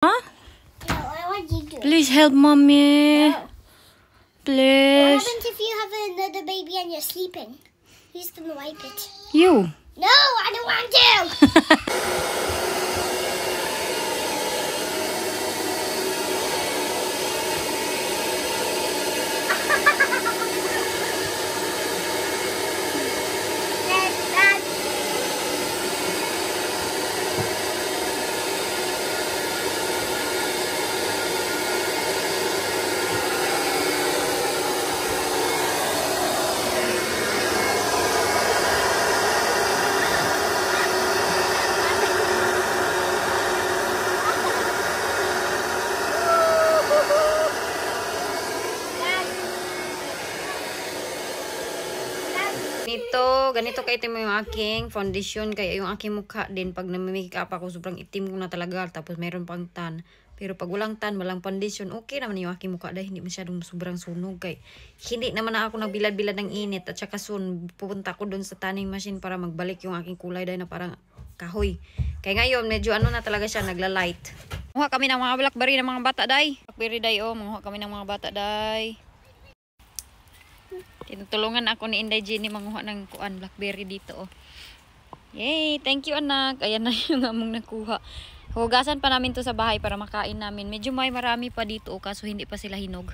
Huh? No, I want you to. Please help mommy. No. Please. What happens if you have another baby and you're sleeping? Who's gonna wipe it? You. No, I don't want to. Ganito kay itim yung aking foundation, kaya yung aking mukha din pag nami-make up ako sobrang itim ko na talaga, tapos meron pang tan. Pero pag walang tan, walang foundation, okay naman yung aking mukha dahil hindi masyadong sobrang sunog, kay hindi naman ako nagbilad-bilad ng init, at saka soon pupunta ko doon sa tanning machine para magbalik yung aking kulay dahil na parang kahoy. Kaya ngayon medyo ano na talaga siya, nagla-light. Muha kami ng mga blackberry ng mga bata day. Blackberry day, oh, muha kami ng mga bata day. Tinutulungan ako ni Inday Jenny manguha ng kuan blackberry dito, oh. Yay, thank you anak. Ayan na yung among nakuha. Hugasan pa namin to sa bahay para makain namin. Medyo may marami pa dito, oh, kaso hindi pa sila hinog.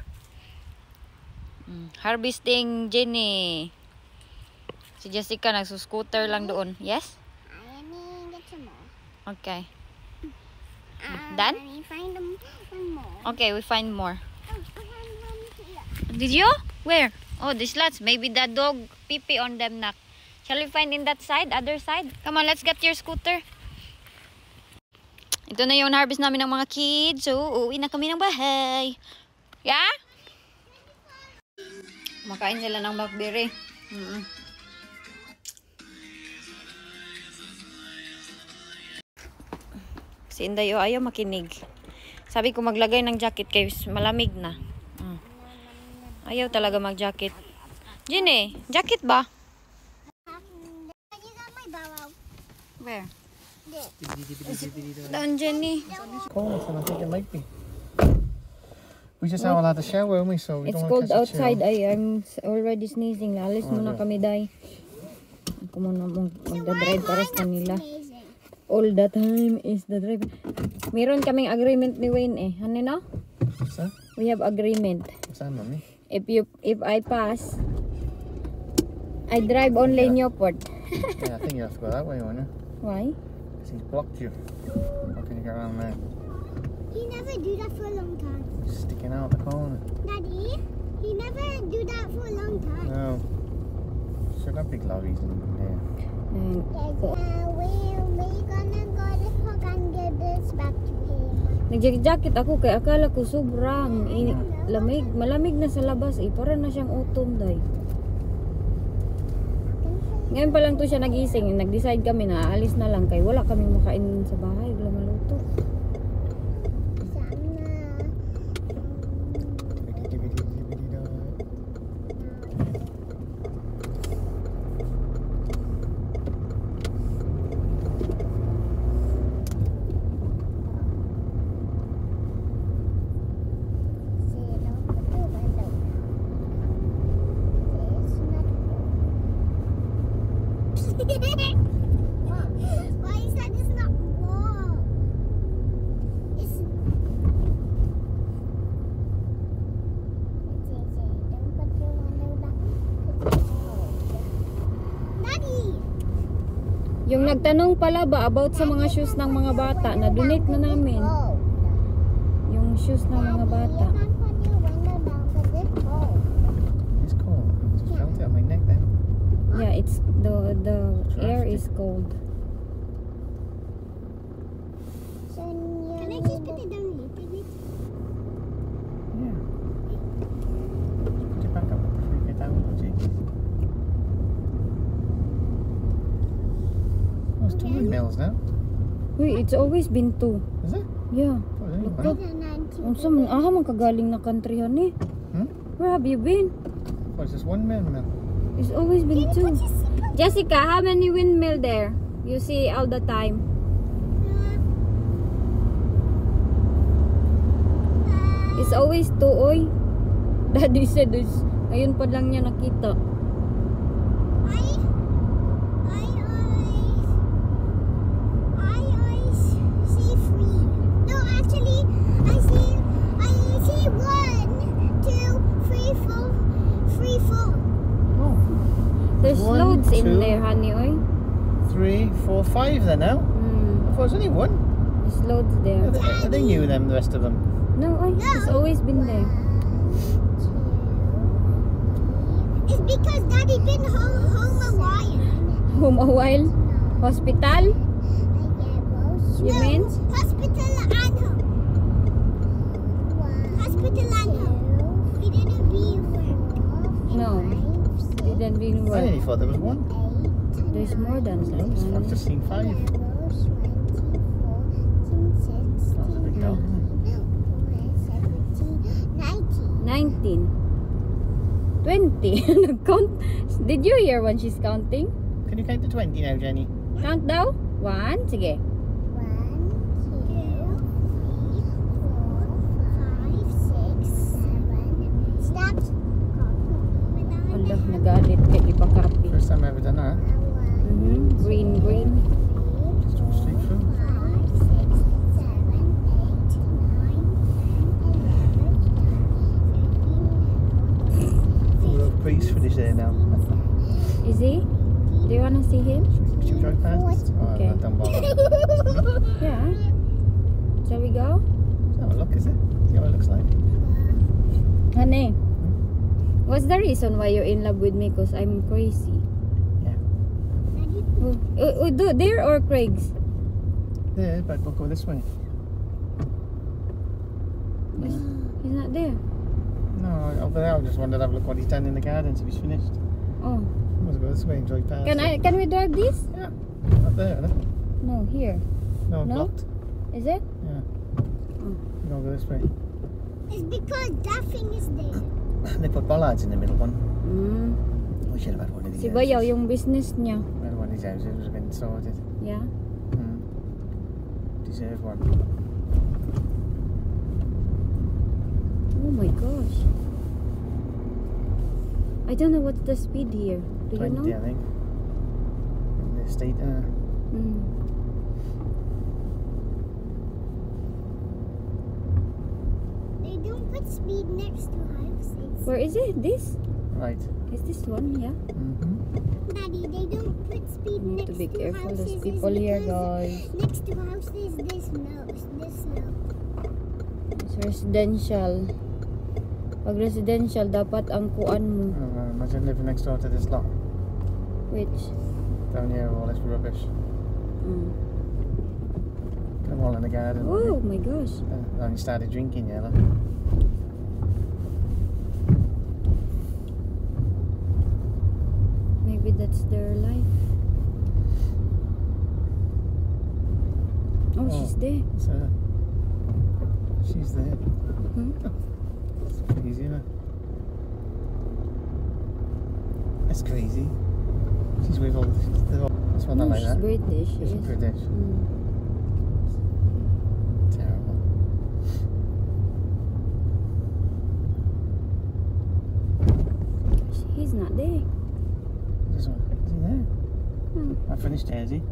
Harvesting Jenny. Si Jessica nagsuscooter lang doon. Yes? I need get some more. Okay. Done? Let me find them more. Okay, we find more. Oh, I found one here. Did you? Where? Oh, these lots. Maybe the dog pee-pee on them, nak. Shall we find in that side? Other side? Come on, let's get your scooter. Ito na yung harvest namin ng mga kids. So, uuwi na kami ng bahay. Yeah? Makain sila ng blackberry. Si Inday, oh, ayaw makinig. Sabi ko maglagay ng jacket kayo, malamig na. Ayaw talaga mag-jacket. Jenny, jacket ba? You got my bow. Where? There. Down, Jenny. Cold, and I think it might be. We just all had a shower, haven't we? So we It's don't cold want to catch a outside. chill. I'm already sneezing. Alis muna kami, day. Ako muna magdadrive para sa kanila. Amazing. All the time is the drive. Meron kaming agreement ni Wayne, eh. Ano na? What's that? We have agreement. What's that, mummy? If I pass, I drive only Newport. Yeah, I think you have to go that way, won't you? Why? Because he's blocked you. How can you get around there? He never do that for a long time. Sticking out the corner. Daddy, he never do that for a long time. No. Should have big lorries in there. Where we gonna go to Hog and get this back to him? Nag-jacket ako kay akala ko sobrang lamig. Malamig na sa labas, eh. Para na siyang autumn, day. Ngayon pa lang to siya nagising. Nag-decide kami na aalis na lang kay wala kami makain sa bahay. Wala maluto. Why is that? It's not warm. It's. Don't put your window back. Daddy. Yung nagtanong pala ba about sa mga shoes ng mga bata, na donate na namin. Oh. Yung shoes ng mga bata. You can't put your window down because it's cold. It's cold. I just felt it on my neck then. Yeah, it's the air is cold. So can I just put it down here, please? Yeah. Put it back up before you get down, would you? Oh, it's 2 windmills now. Wait, it's always been 2. Is it? Yeah. Oh, there you Look go. up. Unsa man man kagaling na country hani? Where have you been? Oh, it's just 1 windmill. It's always been 2. Jessica, how many windmill there? You see all the time. It's always to, oy. Daddy said, ngayon pa lang niya nakita. I always see three. No, actually, I see 1, 2, 3, 4. Oh, There's One, loads in two. there, honey, oy. 3, 4, 5 there now. I thought it was only one. There's loads there. Are they new, them, the rest of them? No, oy. It's always been there. It's because Daddy been home a while. Home a while. Hospital? You No, mean? hospital and home. Hospital and home. He didn't be No. Didn't been I well. only thought there was one. There's more than that. I've honey. just seen 5. That's a big dog, isn't it? 19. 20. Nag-count. Did you hear when she's counting? Can you count to 20 now, Jenny? Count daw? 1. Sige. 1, 2, 3, 4, 5, 6, 7. Stop. Allah, nagalit kay iba copy. First time I've ever done that. Green. Just walk straight through. 5, 6, 7, 8, 9, 10, 11, 12, 13, 14, 15. We're up priest for this day now. Is he? Do you wanna see him? Should we drive past? Oh, Okay. I've done bother. Yeah. Shall we go? Have a look, is it? See what it looks like. Honey, what's the reason why you're in love with me? Cause I'm crazy. Yeah. There or Craig's? Yeah, but we'll go this way. He's not there. No, over there I just wanted to have a look what he's done in the garden, so he's finished. Oh. Let's go this way and drive past. Can we drive this? Yeah. Up there, isn't it? No, here. No, No? blocked. Is it? Yeah. Oh. You don't go this way. It's because that thing is there. They put bollards in the middle one. Mm. We should have had one of these Si Bayaw, houses. yung business niya. We had one of these houses, would have been sorted. Yeah. Deserve one. Oh my gosh. I don't know what's the speed here. Do 20, you know? I think. In the estate, Mm. They don't put speed next to houses. Where is it? This? Right. Is this one? Yeah. Daddy, they don't put speed You need next to be careful. houses. There's It's people here, because guys. Next to houses, this no. It's residential. Pag residential, dapat ang kuan mo. Imagine living next door to this lot. Which? Down here, all this rubbish. Mm. Put them all in the garden. Oh my gosh. Only started drinking, yeah. Look. Maybe that's their life. Oh, she's there. It's her. She's there. Hmm? It's crazy, isn't it? That's crazy. She's with all. That's one I No, like she's that. British. She She's is. British. Mm. Terrible. He's not there. This one. Is he there? Hmm. I finished there, is he?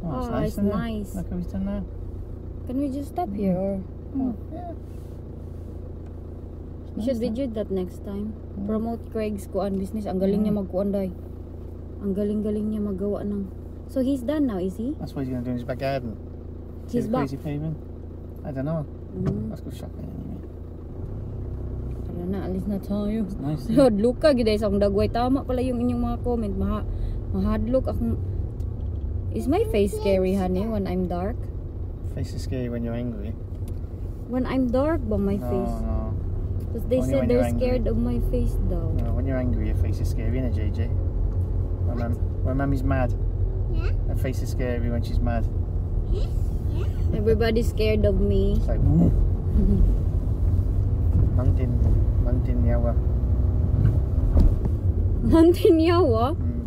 Oh, it's Oh, nice. it's isn't it? nice. Look how he's done that. Can we just stop here or? Oh, yeah. We should Nice, video that next time. Mm. Promote Craig's kuan business. Ang galing niya magkuan day. Ang galing-galing niya magawa ng. So he's done now, is he? That's what he's going to do in his back garden. See He's the back. crazy paving? I don't know. Mm. Let's go shopping anyway. Tara na, alis na tayo. It's nice. isn't it? Hadlok ka gid sa akong dagway. Tama pala yung inyong mga comment. Mahadlok akong. Is my face scary, honey, when I'm dark? Face is scary when you're angry. When I'm dark ba my No, face? no. Because they Only said when you're they're angry. scared of my face daw. No, when you're angry, your face is scary, isn't it, JJ? When mummy's mad, Yeah? her face is scary when she's mad. Everybody's scared of me. It's like, woo. Mountain yawa. Mountain yawa. Mm.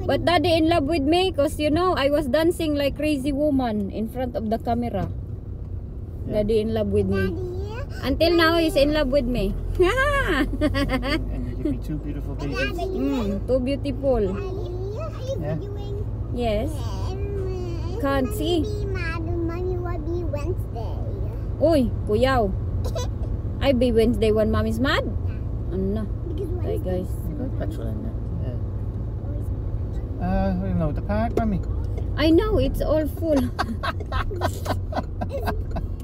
But daddy in love with me because you know I was dancing like crazy woman in front of the camera. Daddy in love with me. Daddy, Until now, he's in love with me. And you give me two beautiful babies. Too beautiful. Daddy, are you Yeah. videoing? Yes. Can't see. Be mad when Mommy will be Wednesday. Uy, kuyaw. I be Wednesday when mommy's mad. Ano na? Because Bye, Wednesday guys. Got petrol in there. Yeah. I don't know the park, Mummy. I know, it's all full.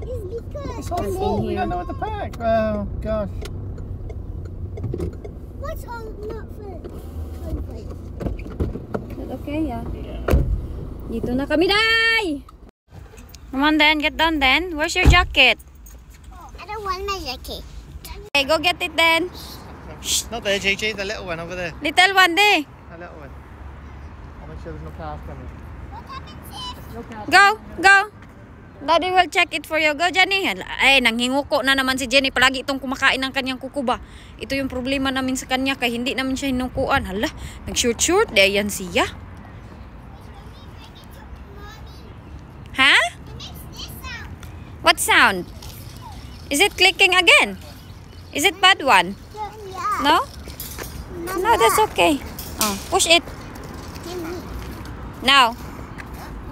is because It's all full. We don't know at the park. Oh gosh. what's all not full? Is that okay, yeah? Dito na kami, Day! Come on then, get down then. Where's your jacket? I don't want my jacket. Okay, go get it then. Not there, JJ. The little one over there. Little one, day. The little one. I'll make sure there's no cars coming. What happens if Go, go. Daddy will check it for you. Go, Jenny. Ay, nanghinguko na naman si Jenny. Palagi itong kumakain ng kanyang kukuba. Ito yung problema namin sa kanya kaya hindi namin siya hinukuan. Hala, nag-shoot-shoot. Di yan siya. Ha? this sound? What sound? Is it clicking again? Is it bad one? Yeah. No? No, that's okay. Oh, push it. Now.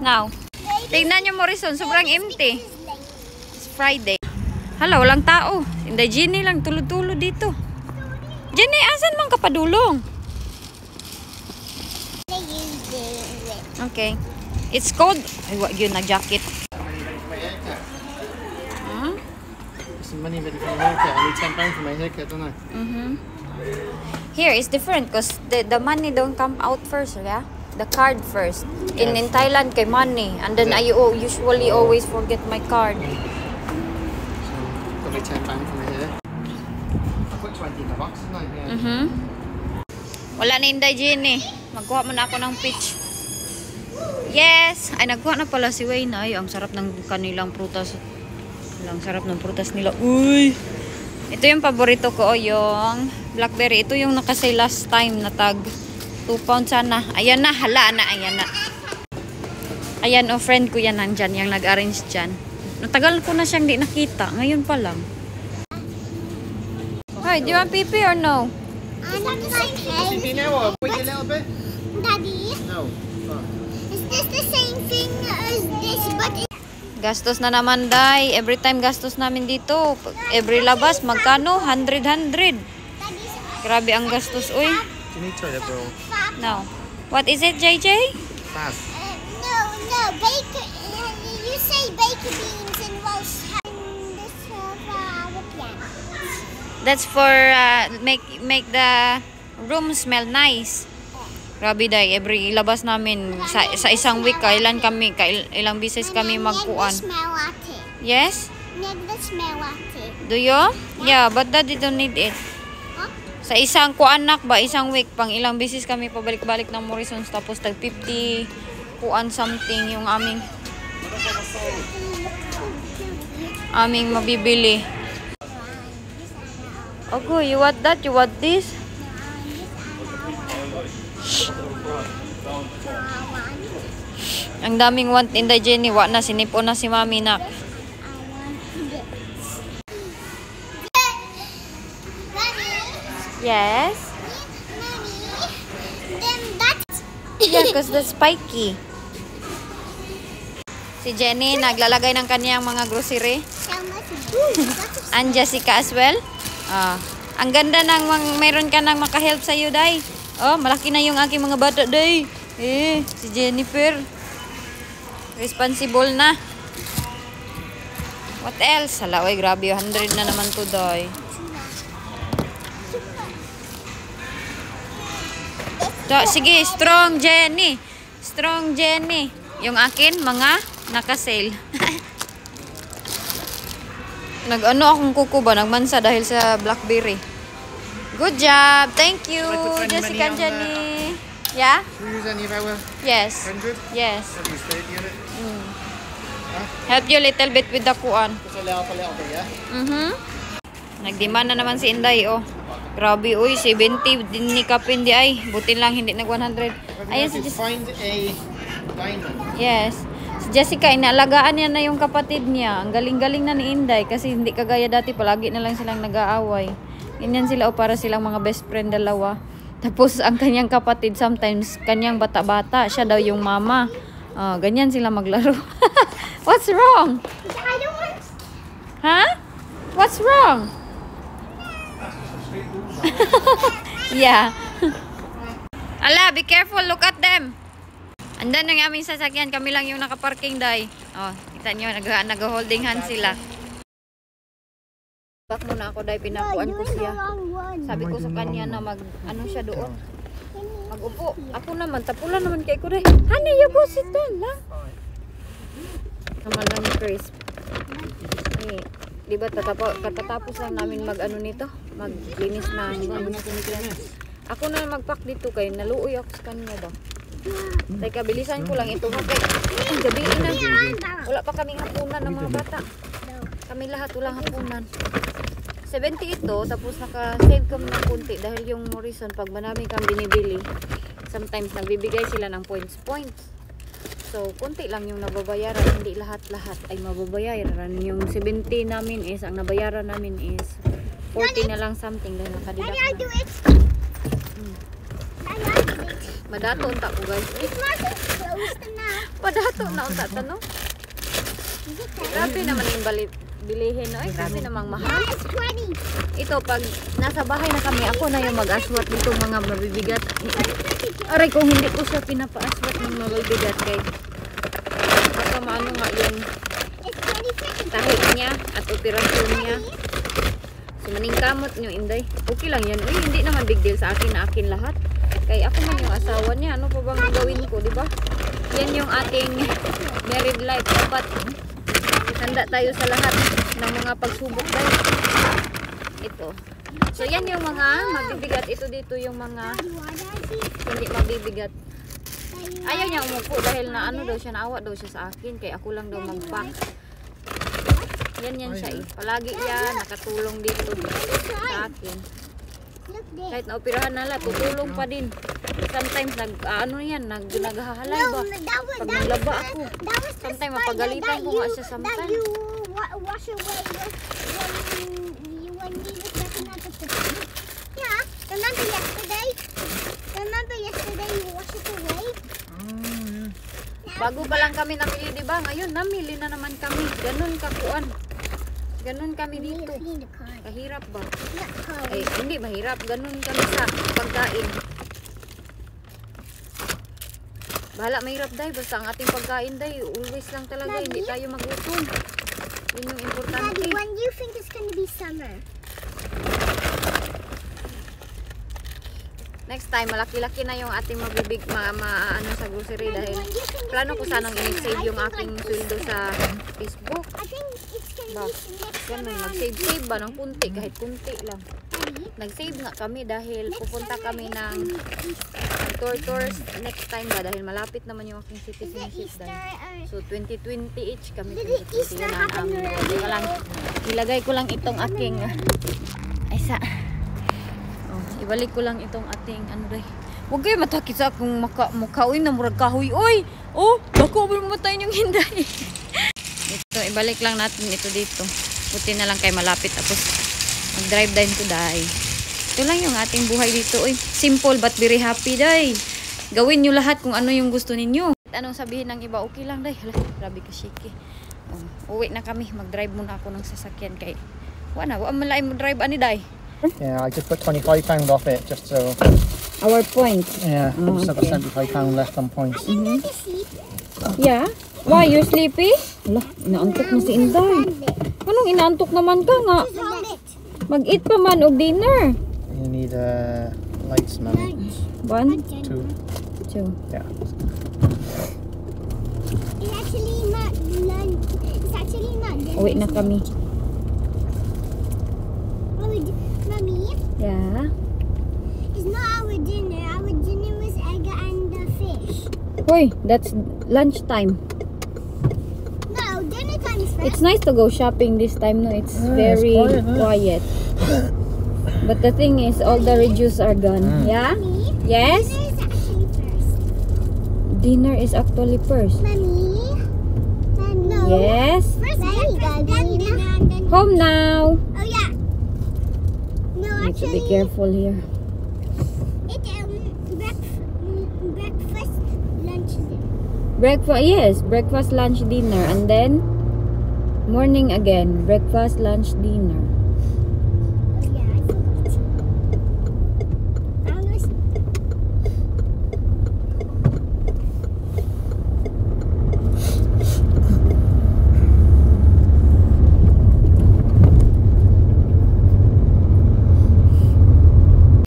Now. Tingnan nyo, Morrison. Sobrang empty. It's Friday. Hala, walang tao. Hindi, Jenny lang. Tulog-tulog dito. Jenny, asan mang kapadulong? Okay. It's cold. Ay, wag yun, nag-jacket. Huh? Some money ready for my haircut. I need £10 for my haircut, don't I? Here, it's different because the money don't come out first, yeah? The card first. In Thailand, kay money. And then I usually always forget my card. So, got me £10 for my hair. I put 20 in the box, didn't I? Yeah. Wala na Inday Jenny. Magkuha mo na ako ng peach. Yes! Ay, nagkuha na pala si Wayne. Ay, ang sarap ng kanilang prutas. Ang sarap ng prutas nila. Uy! Ito yung paborito ko, yung blackberry. Ito yung nakasay last time na tag 2 pounds sana. Ayan na, hala na, ayan na. Ayan, oh, friend ko yan nandyan, yung nag-arrange dyan. Natagal ko na siyang di nakita. Ngayon pa lang. Hi, do you want pee or no? I'm like, See me now or wait a little bit? Daddy, No. Oh. is this the same thing as this? But Gastos na naman, Day. Every time gastos namin dito. Every labas, magkano? 100. Grabe ang gastos, uy. Do you need toilet roll? No. What is it, JJ? no, Fab. bacon. You say bacon beans in Welsh. And this with yams. That's for make the room smell nice. Grabe, Day. Every labas namin sa isang week, ilang bisis kami magkuan. Smell latte. Yes? Need the smell latte. Do you? Yeah, but Daddy don't need it. Huh? Sa isang kuanak ba, isang week, pang ilang bisis kami pabalik-balik ng Morrisons, tapos tag 50 kuan something yung aming mabibili. Okay, you want that? You want this? Ang daming want in the Jenny. Wa na, sinipon na si Mami na. Yes? Yeah, because that's spiky. Si Jenny naglalagay ng kaniyang mga grocery. And Jessica as well. Ang ganda ng mayroon ka nang makahelp sa iyo, Day. Oh, malaki na yung aking mga bata, Day. Si Jennifer. Responsible na. What else? Hala, oy, grabe. 100 na naman to, Day. Sige, strong Jenny. Strong Jenny. Yung akin, mga naka-sale. Nag-ano akong kukuba, nagmansa dahil sa blackberry. Good job. Thank you, Jessica and Jenny. Yeah? Should we use any of our Yes. 100? Yes. At least 30 on it. Help you a little bit with the kuan. Just a little bit, yeah? Nagdemand na naman si Inday, oh. Grabe, uy, 70 din ni Kapin di ay. Buti lang, hindi nag 100. Ayan si Just find a diamond. Yes. Si Jessica, inaalagaan niya na yung kapatid niya. Ang galing-galing na ni Inday kasi hindi kagaya dati, palagi na lang silang nag-aaway. Ganyan sila o para silang mga best friend dalawa. Tapos ang kanyang kapatid, sometimes kanyang bata-bata, siya daw yung mama. Ganyan sila maglaro. What's wrong? I don't want. Huh? What's wrong? Yeah. Ala, be careful. Look at them. Andan yung aming sasakyan. Kami lang yung nakaparking, day. Oh, kita nyo, nag-holding hands sila. Back muna ako, day. Pinapuan ko siya. Sabi ko sa kanya na ano siya doon. Mag-upo. Ako naman, tapulan naman kay ko, day. Honey, you go sit down lang. Naman lang ni Chris. Eh, di ba katatapos lang namin mag-ano nito? Maglinis na ano na ako na mag-pack dito kay naluoy ako sa kanya ba. Teka, bilisan ko lang ito. Ay, gabi na. Wala pa kaming hapunan ng mga bata. Kami lahat walang hapunan. 70 ito, tapos naka-save kami ng kunti dahil yung Morrison, pag marami kang binibili, sometimes nagbibigay sila ng points. So, kunti lang yung nababayaran, hindi lahat-lahat ay mababayaran. Yung 70 namin is, ang nabayaran namin is 40 na lang something dahil nakadidak na. Madato unta ko guys. Madato na unta tanong. Grabe naman yung bilihin, no? Ay, grabe namang mahal. Ito, pag nasa bahay na kami, ako na yung mag-aswat dito mga mabibigat. Aray, kung hindi ko siya pinapa-aswat ng mabibigat, guys. Baka maano nga yung tahit niya at operasyon niya. So, maningkamot nyo, Inday. Okay lang yan. Uy, hindi naman big deal sa akin na akin lahat. Kaya ako man yung asawa niya. Ano pa bang gawin ko, di ba? Yan yung ating married life. Dapat handa tayo sa lahat ng mga pagsubok tayo. Ito. So, yan yung mga mabibigat. Ito dito yung mga hindi mabibigat. Ayaw niya umupo dahil na ano daw siya, naawa daw siya sa akin. Kaya ako lang daw mag-pack. Yan siya eh. Palagi yan, nakatulong dito sa akin. Kahit naoperahan na lang, tutulong pa din. Sometimes naghahalay ba? Pag naglaba ako. Sometimes mapagalitan ko nga siya sometimes. Yeah, remember yesterday? Remember yesterday you washed it away? Bago pa lang kami namili, di ba? Ngayon, namili na naman kami. Ganun kakuan. Ganun kami dito. Kahirap ba? Ay, hindi mahirap. Ganun kami sa pagkain. Bahala, mahirap dahil. Basta ang ating pagkain dahil. Always lang talaga. Hindi tayo magutom. Yun yung importante. Daddy, when do you think it's gonna be summer? Next time, malaki-laki na yung ating mabibig ano sa grocery dahil plano ko sanang i-save yung aking sweldo sa Facebook. I think it's Ba, gonna be next ganun, summer. mag-save ba ng kunti, kahit kunti lang. Nag-save nga kami dahil pupunta kami ng tours next time ba dahil malapit naman yung aking citizenship dahil. So 2020 each kami. Yun ang amin. Ilagay ko lang itong aking ay sa ibalik ko lang itong ating ano day. Huwag kayo matakit sa akong mukhaoy na murag kahoy. Oy! Oh! Bako ba mamatay yung hinday? Ito, ibalik lang natin ito dito. Buti na lang kay malapit. Tapos mag-drive din to day. Ito lang yung ating buhay dito. Oy, simple but very happy day. Gawin nyo lahat kung ano yung gusto ninyo. Anong sabihin ng iba? Okay lang day. Hala, grabe ka shiki. Uwi na kami. Mag-drive muna ako ng sasakyan kay wala malay mo drive ani day. Yeah, I just put £25 off it just so. Our points. Yeah, Oh, I've still got £75 left on points. Yeah. Why, you're sleepy? Wala, inaantok na si Inday. Anong inaantok naman ka nga? Mag-eat pa man o dinner. You need lights, Mummy. 1, 2. 2. Yeah. It's actually not lunch. It's actually not dinner. Uwi na kami. Mommy, Yeah. it's not our dinner. Our dinner was egg and the fish. Hoy, that's lunchtime. No, dinner time is first. It's nice to go shopping this time, no? It's Yeah, very it's quiet, quiet. But the thing is, all the reduce are gone. Yeah? Mommy, Yes? dinner is actually first. Dinner is actually first. Mommy, Yes. First, then. Home now. Oh yeah. No, Need to be actually, careful here. it breakfast, lunch, dinner. Breakfast, yes. Breakfast, lunch, dinner. And then, morning again. Breakfast, lunch, dinner. Oh yeah, I forgot. I was.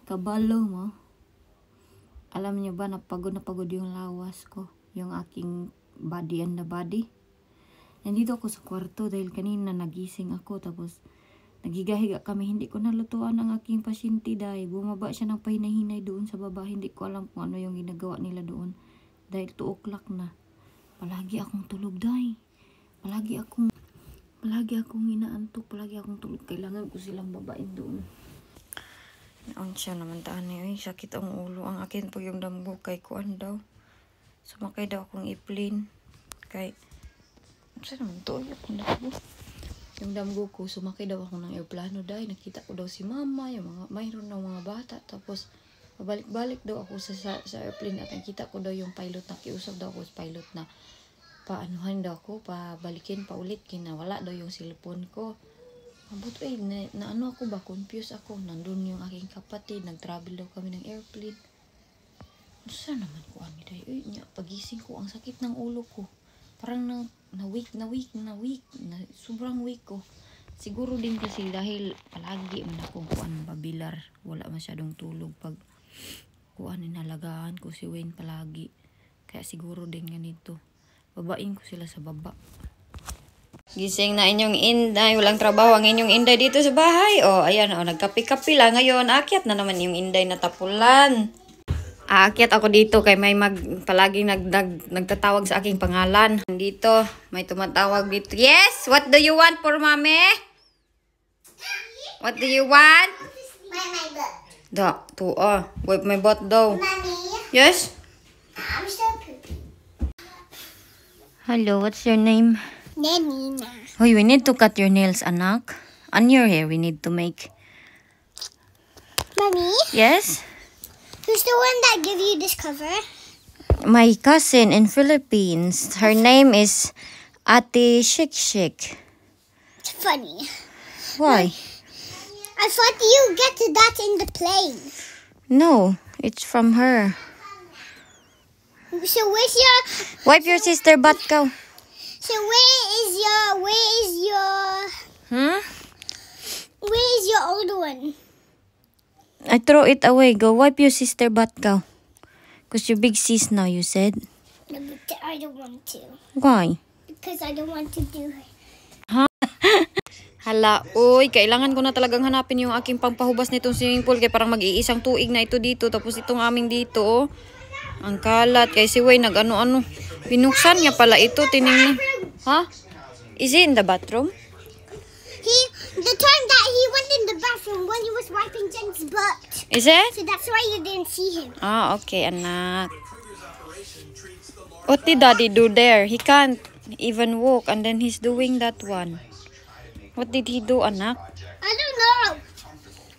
Kabalo mo. Alam niyo ba, na pagod yung lawas ko. Yung aking body and the body. Nandito ako sa kwarto dahil kanina nagising ako. Tapos, nagigahiga kami. Hindi ko nalutuan ang aking pasyente dahil bumaba siya ng pahinay-hinay doon sa baba. Hindi ko alam kung ano yung ginagawa nila doon. Dahil 2 o'clock na. Palagi akong tulog dahil. Palagi akong inaantok. Palagi akong tulog. Kailangan ko silang babain doon. Ang siya naman taan niya. Sakit ang ulo. Ang akin po yung damgo kay kuan daw. Sumakay daw akong i-plane. Kay... Saan naman to? Yung damgo ko, sumakay daw ako ng aeroplano dahil nakita ko daw si mama, yung mga, mayroon ng mga bata. Tapos, pabalik-balik daw ako sa airplane at nakita ko daw yung pilot na kiusap daw ako sa pilot na paanuhan daw ako, pabalikin, paulit, kinawala daw yung cellphone ko. Abot na ano ako ba, confused ako. Nandun yung aking kapatid, nag-travel daw kami ng airplane. Saan naman ko ano dahil? Pagising ko, ang sakit ng ulo ko. Parang na weak, sobrang weak ko. Siguro din kasi dahil palagi man akong kuan babilar. Wala masyadong tulog pag kuan inalagaan ko si Wayne palagi. Kaya siguro din ganito. Babain ko sila sa baba. Gising na inyong Inday. Walang trabaho ang inyong Inday dito sa bahay. O, ayan o. Nagkapi-kapi lang ngayon. Akyat na naman yung Inday na tapulan. Aakyat ako dito kay may palaging nagtatawag sa aking pangalan. Dito, may tumatawag dito. Yes! What do you want for mommy? What do you want? My butt. Wipe my butt daw. Mommy, Yes? I'm so poopy. Hello, what's your name? Nanina. Hoy, we need to cut your nails, anak. And your hair we need to make. Mommy, Yes? who's the one that gave you this cover? My cousin in Philippines. Her name is Ate Shik Shik. It's funny. Why? I thought you get that in the plane. No, it's from her. So where's your? Wipe your sister butt go. So where is your old one? I throw it away. Go wipe your sister butt go. Because you're big sis now, you said. No, but I don't want to Why? because I don't want to do it. Hala, uy, kailangan ko na talagang hanapin yung aking pampahubas nitong swimming pool. Kaya parang mag-iisang tuig na ito dito. Tapos itong aming dito, oh. Ang kalat. Kaya si Way nag-ano-ano. Binuksan niya pala ito. Tinignan. Ha? Is he in the bathroom? The time that he went in the bathroom when he was wiping Jen's butt. Is it? So that's why you didn't see him. Ah, okay, anak. What did daddy do there? He can't even walk and then he's doing that one. What did he do, anak? I don't know.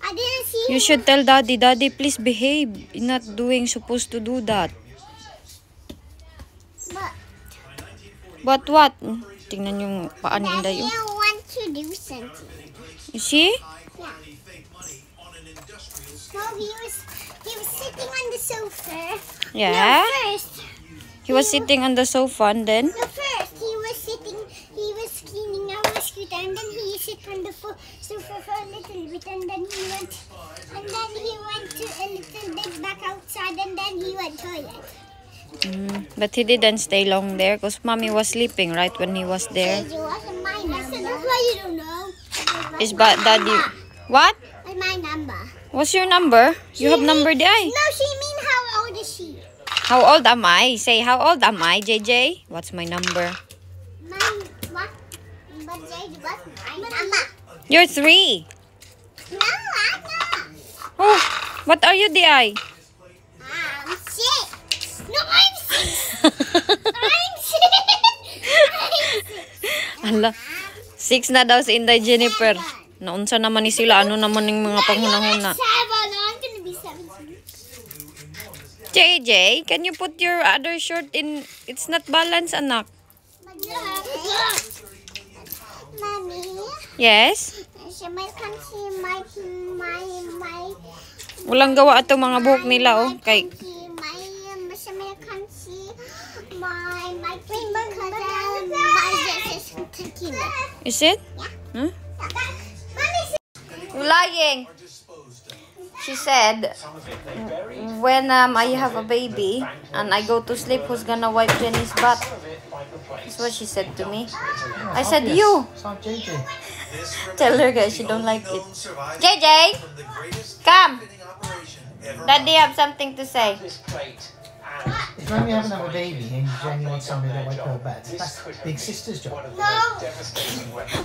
I didn't see You him. should tell daddy, daddy, please behave. You're not supposed to do that. But But what? Tingnan yung paan ni Daddy, Inday. I want to do something. You see? Yeah. So he was sitting on the sofa. Yeah. No, first. He was sitting on the sofa and then... No, first he was cleaning our scooter, and then he sit on the sofa for a little bit, and then he went to a little bit back outside, and then he went toilet. But he didn't stay long there because mommy was sleeping right when he was there. It wasn't my number. That's why you don't know. Is but daddy... What? It's my number. What's your number? You have number di ay. No, she mean how old is she? How old am I? Say, how old am I, JJ? What's my number? What? But Jade, what's my number? You're 3. No, I'm not. Oh, what are you, di ay? I'm 6. No, I'm 6. I'm 6. I'm 6. Ala. 6 na daw si Inday Jennifer. Naunsa naman ni sila. Ano naman yung mga panghuna-huna. 7. I'm gonna be 17. JJ, can you put your other shirt in? It's not balanced, anak. Mommy, Yes? I can see my Walang gawa ato mga buhok nila, oh. Kay can see my thing because my dress is taking it. Is it? Huh? You're lying. She said, when I have a baby and I go to sleep, who's gonna wipe Jenny's butt? That's what she said to me. I said, you. So JJ. Tell her guys she don't like it. JJ, come. Daddy have something to say. It's when we have another baby and Jenny wants somebody to wipe her butt. That's big sister's job.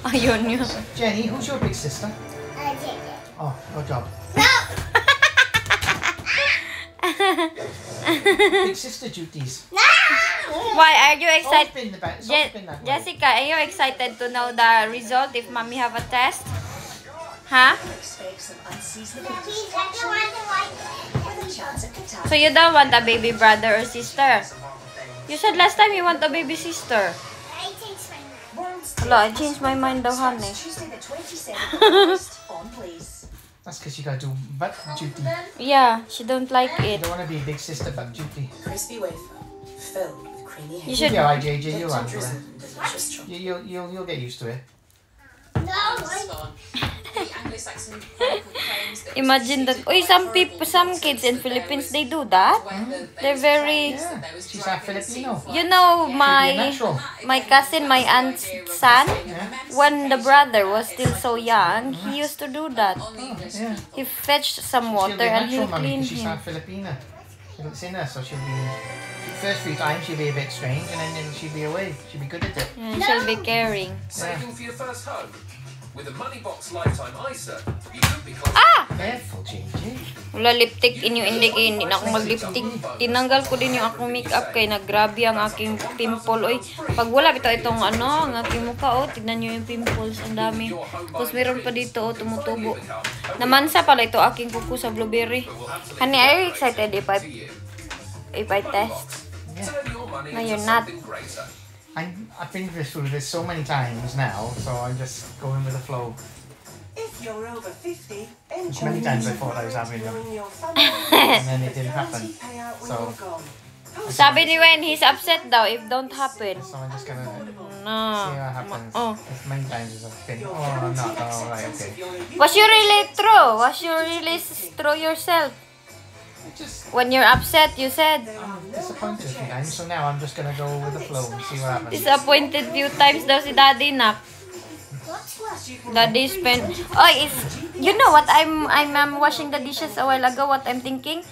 Ayun yun. Jenny, who's your big sister? Oh, your job. Big sister duties. Why are you excited? Always been the best. Je- Jessica, are you excited to know the result if mommy have a test? Huh? So you don't want a baby brother or sister? You said last time you want a baby sister. I changed my mind. Hello, I changed my mind daw, honey. That's because you gotta do butt duty. Yeah, she don't like You it. don't want to be big sister butt duty. Crispy wafer filled with creamy You hazelnut. should. Yeah, right, JJ, you'll handle it. Delicious chocolate. You'll get used to it. No, Imagine that. Uy, some people, some kids in Philippines, they do that. They're very. Yeah, she's half Filipino. You know, Be a my natural. cousin, my aunt's son, Yeah. when the brother was still so young, he used to do that. Oh, yeah. He fetched some She'll water be and he natural, mummy, cleaned 'cause she's him. half Filipina. She'll see her, so she'll be. First few times she'll be a bit strange, and then she'll be away. She'll be good at it. Yeah, she'll be caring. Saving for your first home? With a Moneybox Lifetime ISA, you could be close. Ah! Careful, JJ. Wala lipstick inyo, hindi na ako mag-lipstick. Tinanggal ko din yung akong makeup kay naggrabe ang aking pimple. Oy, pag wala ito itong ano, ang aking mukha, oh, tignan nyo yung pimples, ang dami. Tapos meron pa dito, oh, tumutubo. Namansa pala ito aking kuko sa blueberry. Honey, are you excited if I test? Turn your money No, into you're not. something greater. I've been through this so many times now, so I'm just going with the flow. If you're over 50, There's enjoy many times I thought I was having them, enjoying your family and then it didn't happen. payout when So, you're gone. Sabi ni Wen, he's upset daw if don't happen. so I'm just gonna see No. what happens. Oh. As many times as I've been. Oh, I'm not. Oh, right, okay. Was you really true? Was you really true yourself? I just When you're upset, you said. I'm disappointed a few times, so now I'm just gonna go with the flow and see what happens. Disappointed few times daw si Daddy nak. Daddy spent. Oh, it's. You know what? I'm washing the dishes a while ago. What I'm thinking?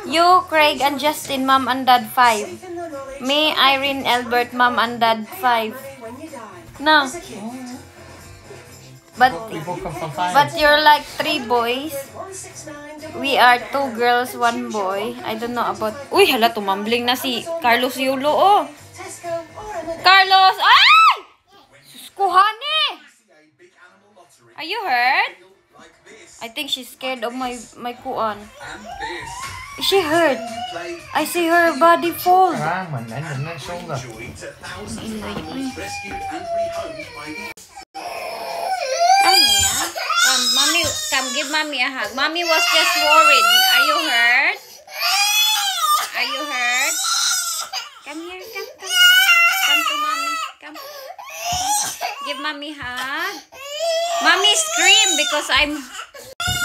You, Craig, and Justin, Mom and Dad 5. Me, Irene, Albert, Mom and Dad 5. When you die. No, As a kid, but We both come from fire. but you're like 3 boys. 169 We are 2 girls, 1 boy. I don't know about. Uy, hala, tumambling na si Carlos Yulo. Oh, Tesco or M&S. Carlos! Ay! Suskuhani! Are you hurt? I think she's scared of my kuan. Is she hurt? I see her body fall. Arm and then and then shoulder. Come here. Mommy, come give mommy a hug. Mommy was just worried. Are you hurt? Are you hurt? Come here, come. Come to mommy. Come. Give mommy a hug. Mommy scream because I'm...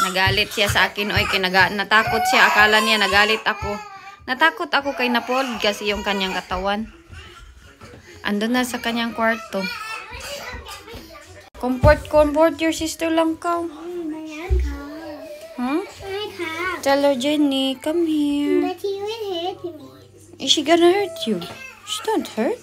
Nagalit siya sa akin. Oy, natakot siya. Akala niya nagalit ako. Natakot ako kay Napol kasi yung kanyang katawan. Andun na sa kanyang kwarto. Comfort your sister lang ka. Huh? Tell her, Jenny, come here. But he will hurt me. Is she gonna hurt you? She don't hurt.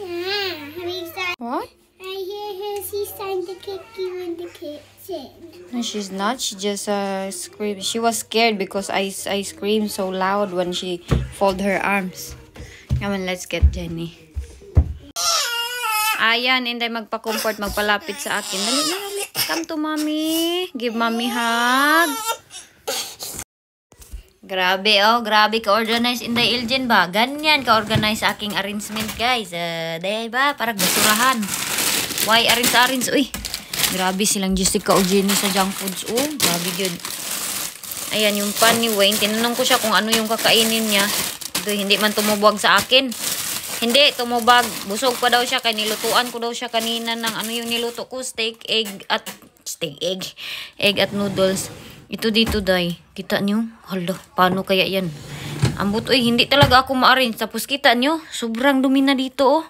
Yeah, What? I hear her. She's trying to kick you in the kitchen. No, she's not. She just screamed. She was scared because I screamed so loud when she folded her arms. Come on, let's get Jenny. Ayan, Inday magpa-comfort, magpalapit sa akin. Dali, dali. Come to mommy. Give mommy hug. Grabe, oh. Grabe ka-organize, Inday Iljen ba? Ganyan ka-organize sa aking arrangement, guys. Diba? Parang basurahan. Why arrange? Uy. Grabe silang Jessica o Jenny sa junk foods. Oh, grabe yun. Ayan, yung pan ni Wayne. Tinanong ko siya kung ano yung kakainin niya. Ito, hindi man tumubag sa akin. Hindi, tumubag. Busog pa daw siya. Kaya nilutuan ko daw siya kanina ng ano yung niluto ko. Egg at noodles. Ito dito, day. Kita nyo? Hala, paano kaya yan? Ambot, uy, hindi talaga ako ma-arrange. Tapos kita nyo, sobrang dumi na dito, oh.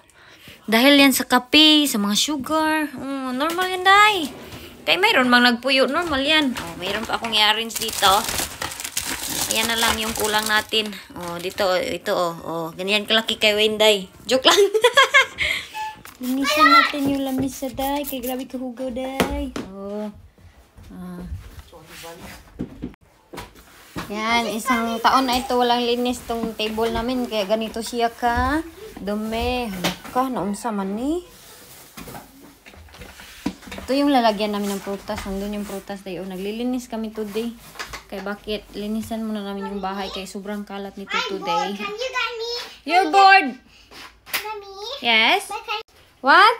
Dahil yan sa kape, sa mga sugar. Normal yan, day. Kaya mayroon mang nagpuyo. Normal yan. Mayroon pa akong i-arrange dito. Ayan na lang yung kulang natin. Dito, ito, ganyan kalaki kay Wenday. Joke lang. Linisan natin yung lamisa, day. Kaya grabe kahugaw, day. Yan, isang taon na ito walang linis tong table namin. Kaya ganito siya ka. Dumi. Halaka, naunsa man ni. Ito yung lalagyan namin ng prutas. Nandun yung prutas tayo. Naglilinis kami today. Kaya bakit? Linisan muna namin yung bahay. Kaya sobrang kalat nito today. Can you get me? You're bored! Mommy? Yes? But What?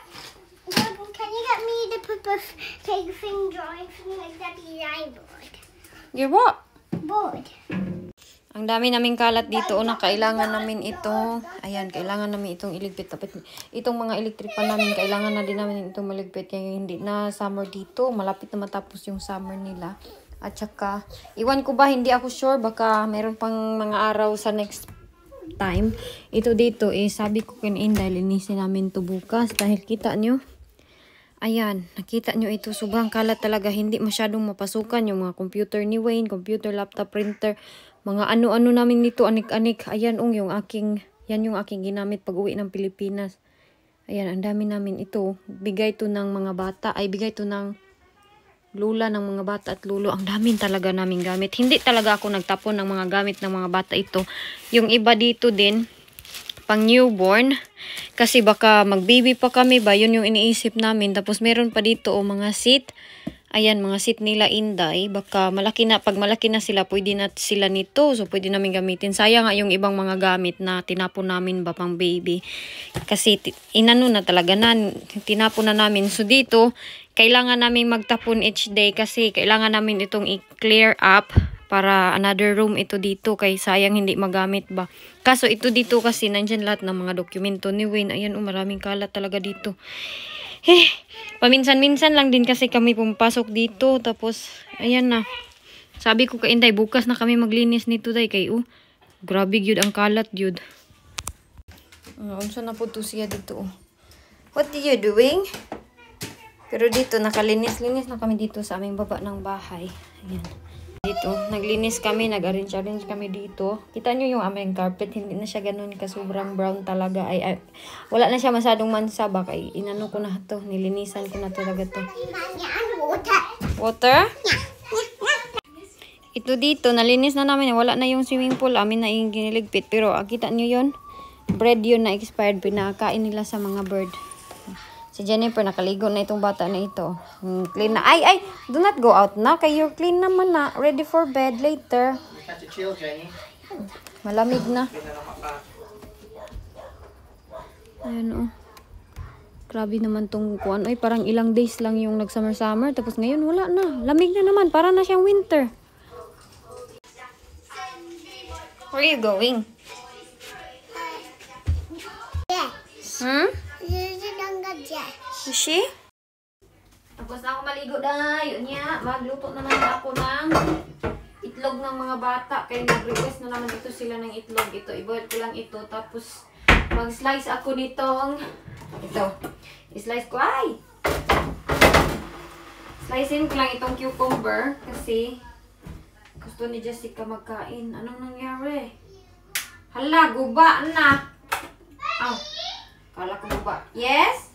can you get me the paper pig thing drawing thing like that? I'm bored. You're what? Bored. Ang dami naming kalat dito na kailangan namin ito. Ayan, kailangan namin itong iligpit. Itong mga electric pan namin, kailangan na din namin itong maligpit. Kaya hindi na summer dito. Malapit na matapos yung summer nila. At saka, iwan ko ba, hindi ako sure. Baka meron pang mga araw sa next time. Ito dito, sabi ko kinin dahil linisin namin ito bukas. Dahil kita nyo, ayan, nakita nyo ito. Sobrang kalat talaga. Hindi masyadong mapasukan yung mga computer ni Wayne, computer, laptop, printer. Mga ano-ano namin dito, anik-anik. Ayan, yan yung aking ginamit pag uwi ng Pilipinas. Ayan, ang dami namin ito. Bigay to ng mga bata. Bigay to ng lula ng mga bata at lulo. Ang dami talaga namin gamit. Hindi talaga ako nagtapon ng mga gamit ng mga bata ito. Yung iba dito din, pang newborn. Kasi baka mag-baby pa kami ba, yun yung iniisip namin. Tapos meron pa dito, mga seat. Ayan, mga seat nila Inday. Baka pag malaki na sila, pwede na sila nito. So, pwede namin gamitin. Sayang nga yung ibang mga gamit na tinapon namin ba pang baby. Kasi, inano na talaga na, tinapon na namin. So, dito, kailangan namin magtapon each day kasi kailangan namin itong i-clear up para another room ito dito. Kay sayang hindi magamit ba. Kaso, ito dito kasi nandyan lahat ng mga dokumento ni Wayne. Ayan, maraming kalat talaga dito. Paminsan-minsan lang din kasi kami pumapasok dito. Tapos, ayan na. Sabi ko kay Inday, bukas na kami maglinis nito, day. Kay, grabe yun ang kalat yun. Unsa na po to siya dito, What are you doing? Pero dito, nakalinis-linis na kami dito sa aming baba ng bahay. Ayan. Dito, naglinis kami, nag-arrange kami dito. Kita nyo yung aming carpet, hindi na siya ganun sobrang brown talaga. Wala na siya masyadong mansa ba. Inano ko na to, nilinisan ko na talaga to. Water? Ito dito, nalinis na namin. Wala na yung swimming pool, amin na yung giniligpit. Pero kita nyo yun, bread yun na expired, pinakain nila sa mga bird. Si Jennifer, nakaligo na itong bata na ito. Clean na. Ay! Do not go out na. Kaya you're clean naman na. Ready for bed later. Catch a chill, Jenny. Malamig na. Ayan, Grabe naman tong kuwan. Ay, parang ilang days lang yung nag-summer-summer. Tapos ngayon, wala na. Lamig na naman. Para na siyang winter. Where are you going? Yes. Sushi? Tapos na ako maligo, day. Yun niya, magluto na naman ako ng itlog ng mga bata. Kaya nag-request na naman ito sila ng itlog. Ito, i-boil ko lang ito. Tapos, mag-slice ako nitong, ito. I-slice ko, slicein ko lang itong cucumber. Kasi, gusto ni Jessica magkain. Anong nangyari? Hala, guba na. Kala ko guba. Yes?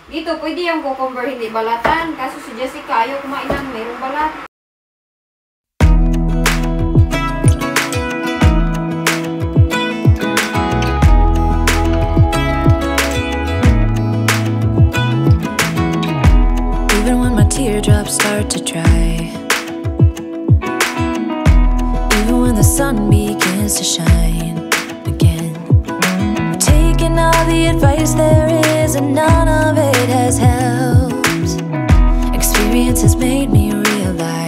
Dito, pwede yung cucumber hindi balatan. Kaso si Jessica ayaw kumain ng mayroong balat. raindrops start to dry. Even when the sun begins to shine again. Taking all the advice there is, and none of it has helped. Experience has made me realize